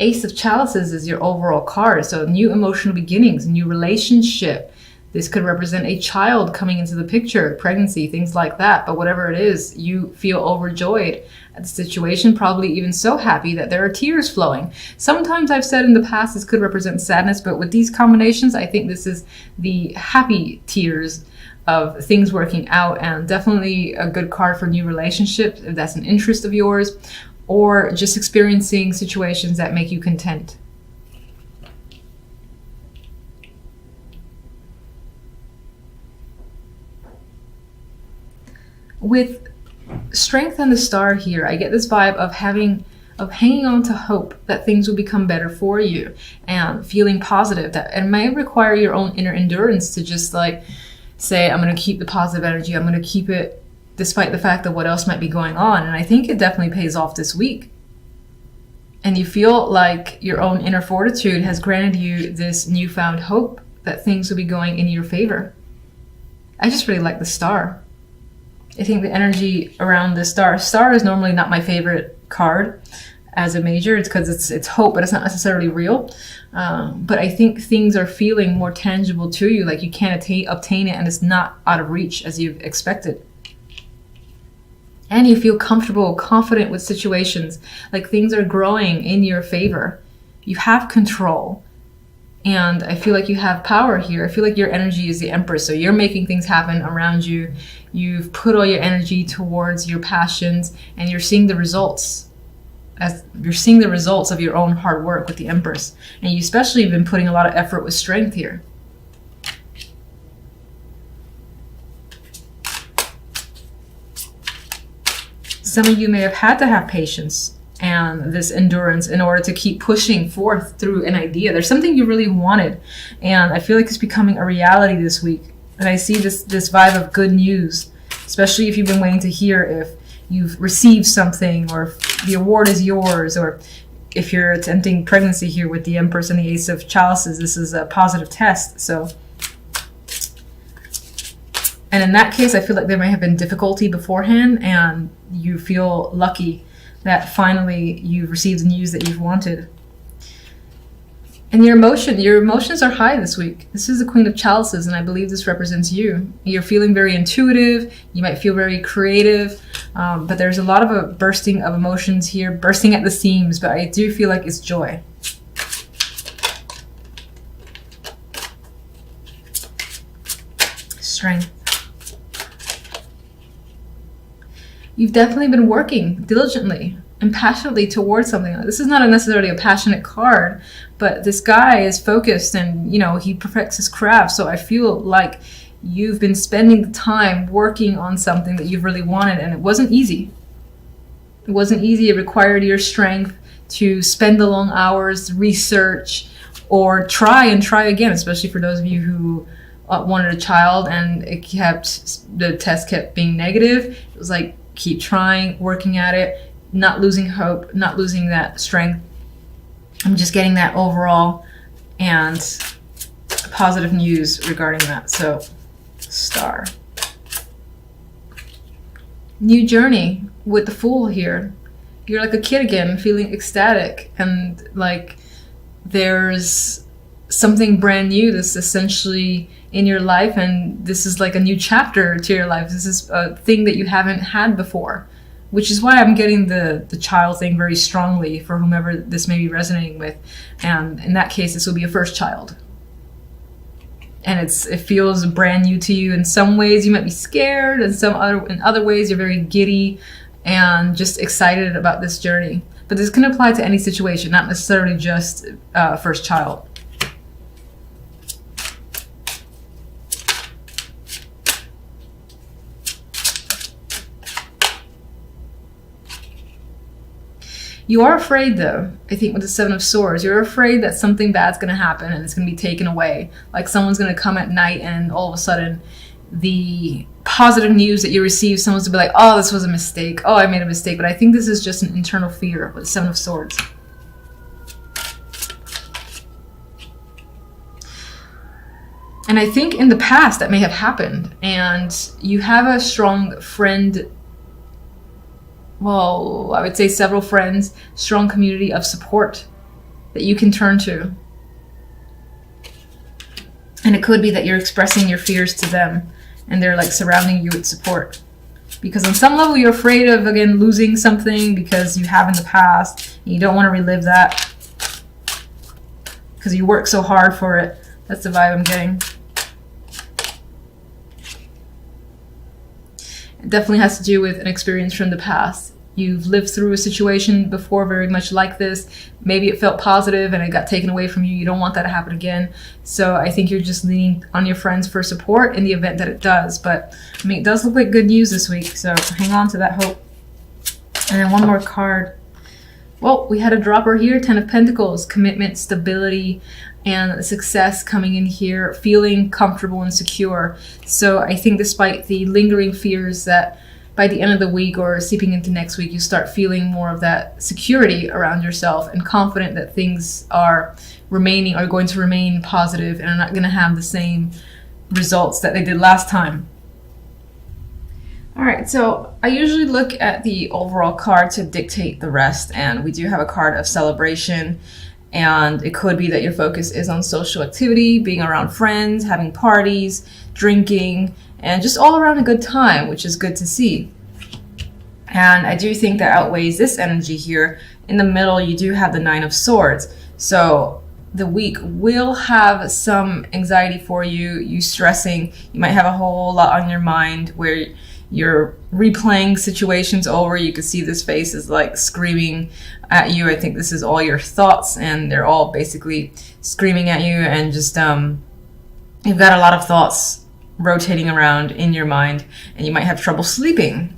Ace of Chalices is your overall card. So new emotional beginnings, new relationship. This could represent a child coming into the picture, pregnancy, things like that. But whatever it is, you feel overjoyed at the situation, probably even so happy that there are tears flowing. Sometimes I've said in the past this could represent sadness, but with these combinations, I think this is the happy tears of things working out, and definitely a good card for new relationships if that's an interest of yours, or just experiencing situations that make you content. With Strength and the Star here, I get this vibe of hanging on to hope that things will become better for you, and feeling positive. That it may require your own inner endurance to just like say, I'm going to keep the positive energy, I'm going to keep it despite the fact that what else might be going on. And I think it definitely pays off this week. And you feel like your own inner fortitude has granted you this newfound hope that things will be going in your favor. I just really like the Star. I think the energy around the Star. Star is normally not my favorite card as a major. It's because it's hope, but it's not necessarily real. But I think things are feeling more tangible to you, like you can't obtain it and it's not out of reach as you've expected. And you feel comfortable, confident with situations, like things are growing in your favor. You have control. And I feel like you have power here. I feel like your energy is the Empress. So you're making things happen around you. You've put all your energy towards your passions and you're seeing the results. As you're seeing the results of your own hard work with the Empress. And you especially have been putting a lot of effort with Strength here. Some of you may have had to have patience and this endurance in order to keep pushing forth through an idea. There's something you really wanted, and I feel like it's becoming a reality this week. And I see this vibe of good news, especially if you've been waiting to hear if you've received something, or if the award is yours, or if you're attempting pregnancy here with the Empress and the Ace of Chalices. This is a positive test. So, and in that case, I feel like there may have been difficulty beforehand, and you feel lucky that finally you've received the news that you've wanted. And your emotions are high this week. This is the Queen of Chalices, and I believe this represents you. You're feeling very intuitive. You might feel very creative, but there's a lot of a bursting of emotions here, bursting at the seams, but I do feel like it's joy. Strength. You've definitely been working diligently and passionately towards something. This is not necessarily a passionate card, but this guy is focused and, he perfects his craft. So I feel like you've been spending the time working on something that you've really wanted, and it wasn't easy. It wasn't easy. It required your strength to spend the long hours, research, or try again, especially for those of you who wanted a child and the test kept being negative. It was like, keep trying, working at it, not losing hope, not losing that strength. I'm just getting that overall and positive news regarding that. So, Star. New journey with the Fool here. You're like a kid again, feeling ecstatic, and like there's something brand new that's essentially in your life, and this is like a new chapter to your life. This is a thing that you haven't had before, which is why I'm getting the child thing very strongly for whomever this may be resonating with. And in that case, this will be a first child. And it feels brand new to you. In some ways you might be scared, and in other ways you're very giddy and just excited about this journey. But this can apply to any situation, not necessarily just first child. You are afraid, though, I think, with the Seven of Swords. You're afraid that something bad's going to happen and it's going to be taken away. Like someone's going to come at night and all of a sudden the positive news that you receive, someone's going to be like, oh, this was a mistake. Oh, I made a mistake. But I think this is just an internal fear with the Seven of Swords. And I think in the past that may have happened. And you have a strong friend. Well, I would say several friends, strong community of support that you can turn to. And it could be that you're expressing your fears to them and they're like surrounding you with support. Because on some level you're afraid of, again, losing something because you have in the past and you don't want to relive that because you work so hard for it. That's the vibe I'm getting. It definitely has to do with an experience from the past. You've lived through a situation before very much like this. Maybe it felt positive and it got taken away from you. You don't want that to happen again. So I think you're just leaning on your friends for support in the event that it does. But I mean, it does look like good news this week. So hang on to that hope. And then one more card. Well, we had a dropper here, 10 of Pentacles, commitment, stability, and success coming in here, feeling comfortable and secure. So I think despite the lingering fears that by the end of the week or seeping into next week, you start feeling more of that security around yourself and confident that things are going to remain positive and are not going to have the same results that they did last time. All right, so I usually look at the overall card to dictate the rest, and we do have a card of celebration, and it could be that your focus is on social activity, being around friends, having parties, drinking, and just all around a good time, which is good to see. And I do think that outweighs this energy here. In the middle, you do have the 9 of Swords. So the week will have some anxiety for you, you stressing. You might have a whole lot on your mind where you're replaying situations over. You can see this face is like screaming at you. I think this is all your thoughts, and they're all basically screaming at you, and just you've got a lot of thoughts rotating around in your mind, and you might have trouble sleeping.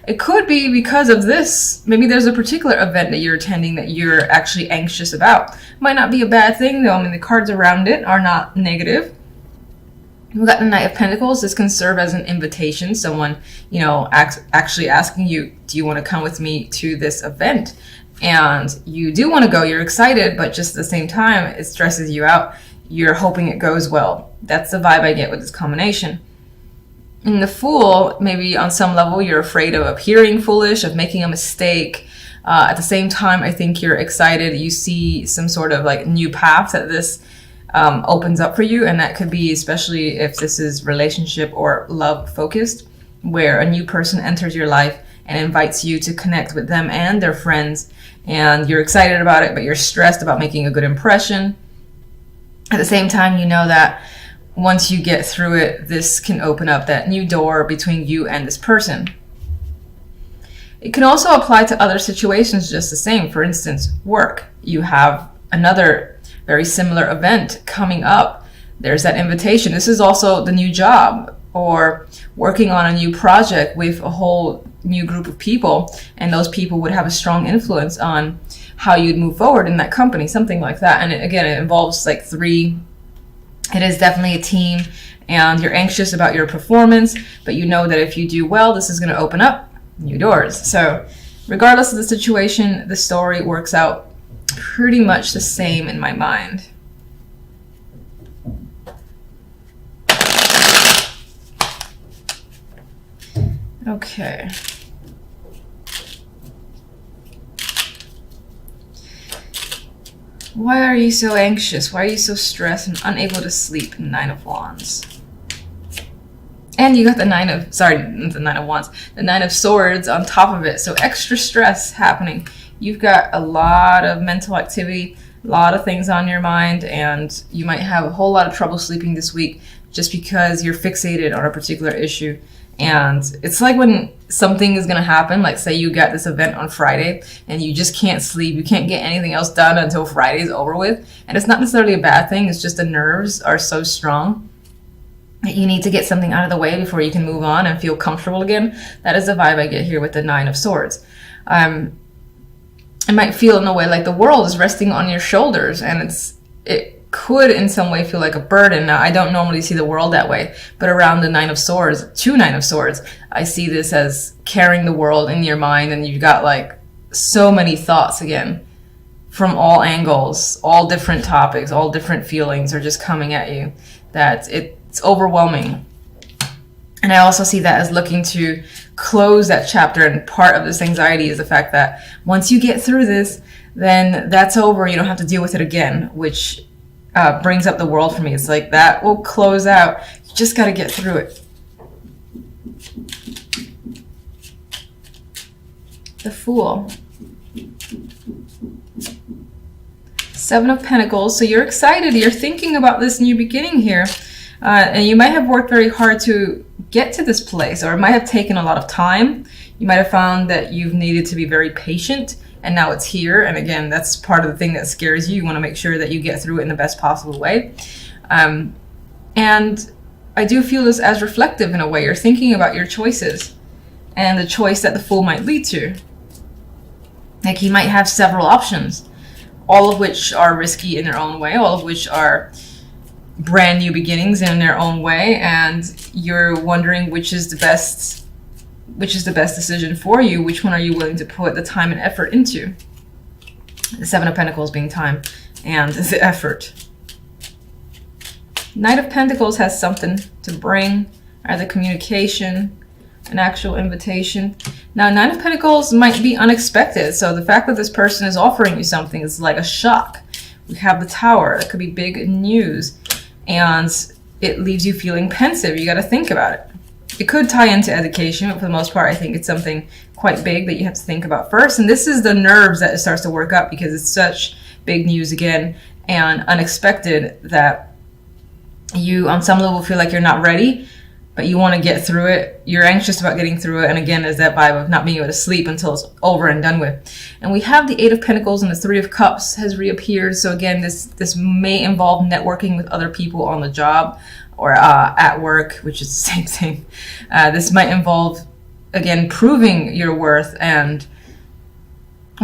It could be because of this. Maybe there's a particular event that you're attending that you're actually anxious about. Might not be a bad thing though. I mean, the cards around it are not negative. We've got the Knight of Pentacles. This can serve as an invitation. Someone, actually asking you, do you want to come with me to this event? And you do want to go. You're excited, but just at the same time, it stresses you out. You're hoping it goes well. That's the vibe I get with this combination. In the Fool, maybe on some level, you're afraid of appearing foolish, of making a mistake. At the same time, I think you're excited. You see some sort of like new path that this opens up for you, and that could be especially if this is relationship or love focused, where a new person enters your life and invites you to connect with them and their friends, and you're excited about it, but you're stressed about making a good impression. At the same time, you know that once you get through it, this can open up that new door between you and this person. It can also apply to other situations just the same. For instance, work. You have another very similar event coming up. There's that invitation. This is also the new job, or working on a new project with a whole new group of people, and those people would have a strong influence on how you'd move forward in that company, something like that. And it involves like 3. It is definitely a team, and you're anxious about your performance, but you know that if you do well, this is going to open up new doors. So regardless of the situation, the story works out pretty much the same in my mind. Okay. Why are you so anxious? Why are you so stressed and unable to sleep? 9 of Wands. And you got the 9 of, the 9 of Wands, the 9 of Swords on top of it. So extra stress happening. You've got a lot of mental activity, a lot of things on your mind, and you might have a whole lot of trouble sleeping this week just because you're fixated on a particular issue. And it's like when something is going to happen, like say you got this event on Friday and you just can't sleep, you can't get anything else done until Friday's over with. And it's not necessarily a bad thing, it's just the nerves are so strong that you need to get something out of the way before you can move on and feel comfortable again. That is the vibe I get here with the 9 of Swords. It might feel in a way like the world is resting on your shoulders, and it could in some way feel like a burden. Now, I don't normally see the world that way, but around the 9 of Swords, 2 9 of Swords, I see this as carrying the world in your mind, and you've got like so many thoughts again from all angles, all different topics, all different feelings are just coming at you, that it's overwhelming. And I also see that as looking to close that chapter. And part of this anxiety is the fact that once you get through this, then that's over. You don't have to deal with it again, which brings up the world for me. It's like that will close out. You just got to get through it. The Fool. Seven of Pentacles. So you're excited. You're thinking about this new beginning here. And you might have worked very hard to get to this place, or it might have taken a lot of time. You might have found that you've needed to be very patient, and now it's here. And again, that's part of the thing that scares you. You want to make sure that you get through it in the best possible way. And I do feel this as reflective in a way. You're thinking about your choices and the choice that the Fool might lead to. Like, he might have several options, all of which are risky in their own way, all of which are brand new beginnings in their own way, and you're wondering which is the best decision for you. Which one are you willing to put the time and effort into? The Seven of Pentacles being time and the effort. Knight of Pentacles has something to bring, either communication, an actual invitation. Now, Nine of Pentacles might be unexpected. So the fact that this person is offering you something is like a shock. We have the Tower. That could be big news. And it leaves you feeling pensive. You got to think about it. It could tie into education, but for the most part, I think it's something quite big that you have to think about first. And this is the nerves that it starts to work up, because it's such big news again and unexpected that you, on some level, feel like you're not ready, but you want to get through it. You're anxious about getting through it. And again, there's that vibe of not being able to sleep until it's over and done with. And we have the Eight of Pentacles, and the Three of Cups has reappeared. So again, this may involve networking with other people on the job or at work, which is the same thing. This might involve, again, proving your worth and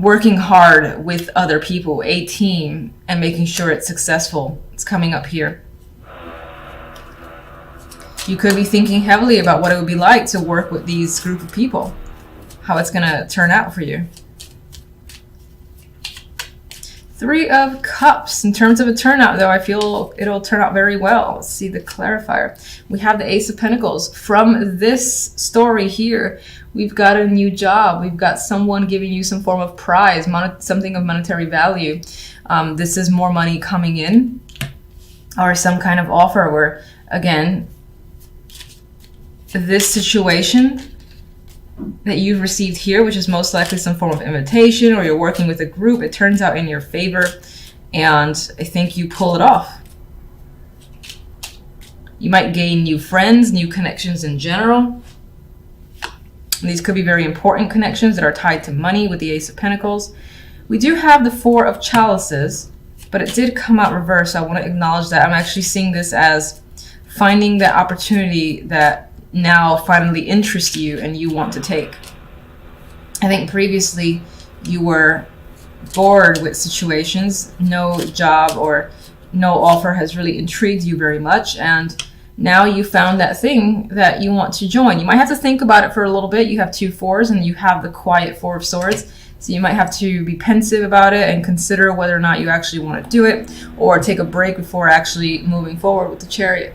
working hard with other people, a team, and making sure it's successful. It's coming up here. You could be thinking heavily about what it would be like to work with these group of people, how it's going to turn out for you. Three of Cups. In terms of a turnout, though, I feel it'll turn out very well. Let's see the clarifier. We have the Ace of Pentacles. From this story here, we've got a new job. We've got someone giving you some form of prize, something of monetary value. This is more money coming in, or some kind of offer where, again, this situation that you've received here, which is most likely some form of invitation, or you're working with a group, it turns out in your favor, and I think you pull it off. You might gain new friends, new connections in general. And these could be very important connections that are tied to money with the Ace of Pentacles. We do have the Four of Chalices, but it did come out reversed. So I want to acknowledge that. I'm actually seeing this as finding that opportunity that now finally interests you and you want to take. I think previously you were bored with situations. No job or no offer has really intrigued you very much, and now you found that thing that you want to join. You might have to think about it for a little bit. You have two fours and you have the quiet Four of Swords, so you might have to be pensive about it and consider whether or not you actually want to do it, or take a break before actually moving forward with the Chariot.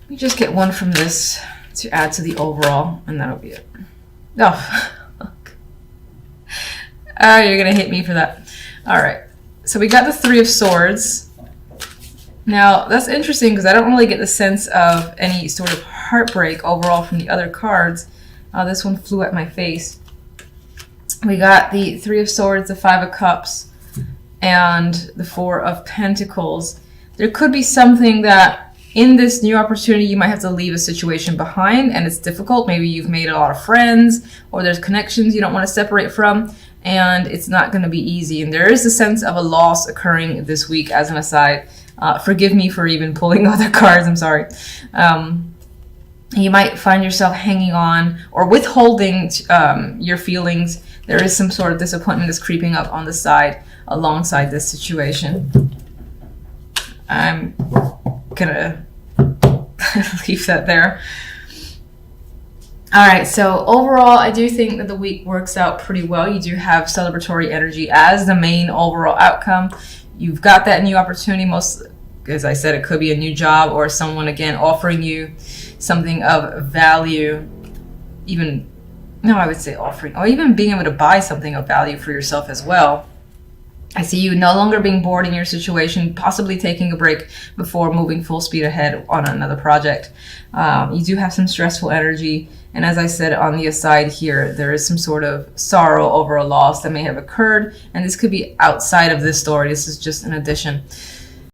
Let me just get one from this to add to the overall, and that'll be it. Oh, you're gonna hate me for that. All right, so we got the Three of Swords. Now that's interesting because I don't really get the sense of any sort of heartbreak overall from the other cards. This one flew at my face. We got the Three of Swords, the Five of Cups, and the Four of Pentacles. There could be something that in this new opportunity, you might have to leave a situation behind, and it's difficult. Maybe you've made a lot of friends, or there's connections you don't want to separate from, and it's not going to be easy. And there is a sense of a loss occurring this week, as an aside. Forgive me for even pulling other cards, I'm sorry. You might find yourself hanging on or withholding your feelings. There is some sort of disappointment that's creeping up on the side alongside this situation. I'm gonna leave that there. All right, so overall, I do think that the week works out pretty well. You do have celebratory energy as the main overall outcome. you've got that new opportunity. Most, as I said, it could be a new job or someone, again, offering you something of value. Even, no, I would say offering, or even being able to buy something of value for yourself as well. I see you no longer being bored in your situation, possibly taking a break before moving full speed ahead on another project. You do have some stressful energy. And as I said on the aside here, there is some sort of sorrow over a loss that may have occurred. And this could be outside of this story. This is just an addition.